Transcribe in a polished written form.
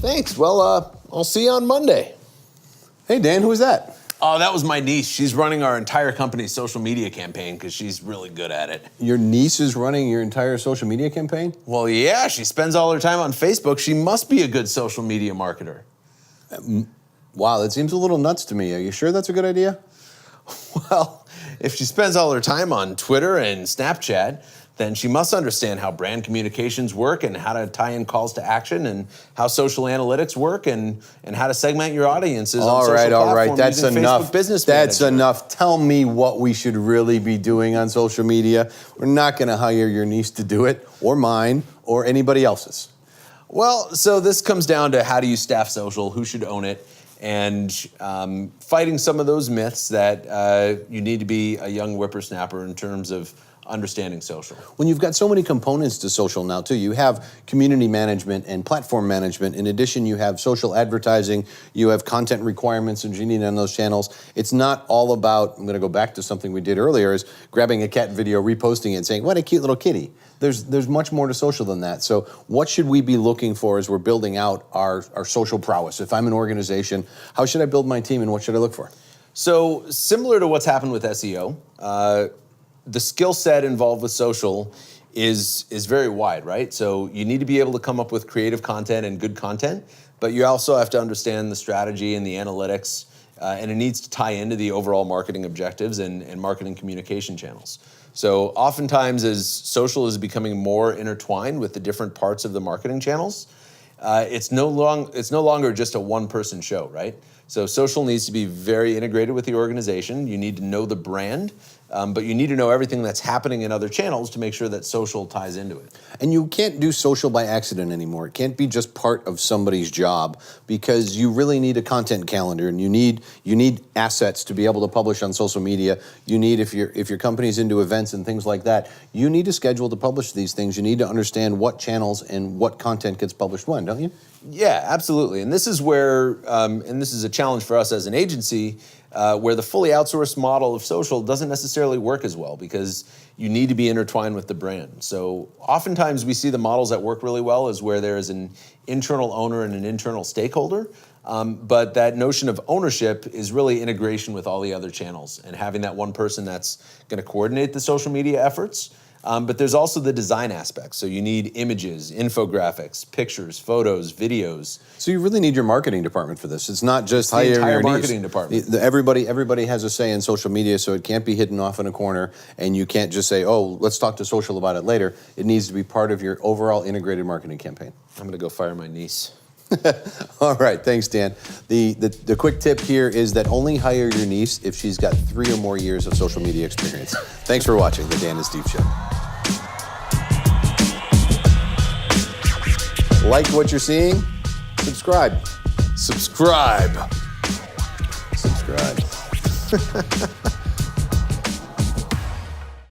Thanks. Well, I'll see you on Monday. Hey, Dan, who is that? Oh, that was my niece. She's running our entire company's social media campaign because she's really good at it. Your niece is running your entire social media campaign? Well, yeah, she spends all her time on Facebook. She must be a good social media marketer. Wow, that seems a little nuts to me. Are you sure that's a good idea? Well, if she spends all her time on Twitter and Snapchat, then she must understand how brand communications work and how to tie in calls to action and how social analytics work and how to segment your audiences on social platforms. All right, that's enough. Business That's Manager. enough. Tell me what we should really be doing on social media. We're not going to hire your niece to do it, or mine, or anybody else's. Well, so this comes down to how do you staff social, who should own it, and fighting some of those myths that you need to be a young whippersnapper in terms of understanding social. When you've got so many components to social now too, you have community management and platform management. In addition, you have social advertising, you have content requirements and engineering on those channels. It's not all about, I'm gonna go back to something we did earlier, is grabbing a cat video, reposting it and saying, what a cute little kitty. There's much more to social than that. So what should we be looking for as we're building out our social prowess? If I'm an organization, how should I build my team and what should I look for? So similar to what's happened with SEO, the skill set involved with social is very wide, right? So you need to be able to come up with creative content and good content, but you also have to understand the strategy and the analytics, and it needs to tie into the overall marketing objectives and marketing communication channels. So oftentimes as social is becoming more intertwined with the different parts of the marketing channels, it's no longer just a one-person show, right? So social needs to be very integrated with the organization. You need to know the brand, but you need to know everything that's happening in other channels to make sure that social ties into it. And you can't do social by accident anymore. It can't be just part of somebody's job because you really need a content calendar and you need assets to be able to publish on social media. You need, if your company's into events and things like that, you need a schedule to publish these things. You need to understand what channels and what content gets published when, don't you? Yeah, absolutely. And this is where, and this is a challenge for us as an agency, where the fully outsourced model of social doesn't necessarily work as well because you need to be intertwined with the brand. So oftentimes we see the models that work really well is where there is an internal owner and an internal stakeholder, but that notion of ownership is really integration with all the other channels and having that one person that's going to coordinate the social media efforts. But there's also the design aspect. So you need images, infographics, pictures, photos, videos. So you really need your marketing department for this. It's not just the entire marketing department. Everybody has a say in social media, so it can't be hidden off in a corner, and you can't just say, oh, let's talk to social about it later. It needs to be part of your overall integrated marketing campaign. I'm going to go fire my niece. All right, thanks, Dan. The quick tip here is that only hire your niece if she's got 3 or more years of social media experience. Thanks for watching the Dan and Steve Show. Like what you're seeing? Subscribe. Subscribe. Subscribe.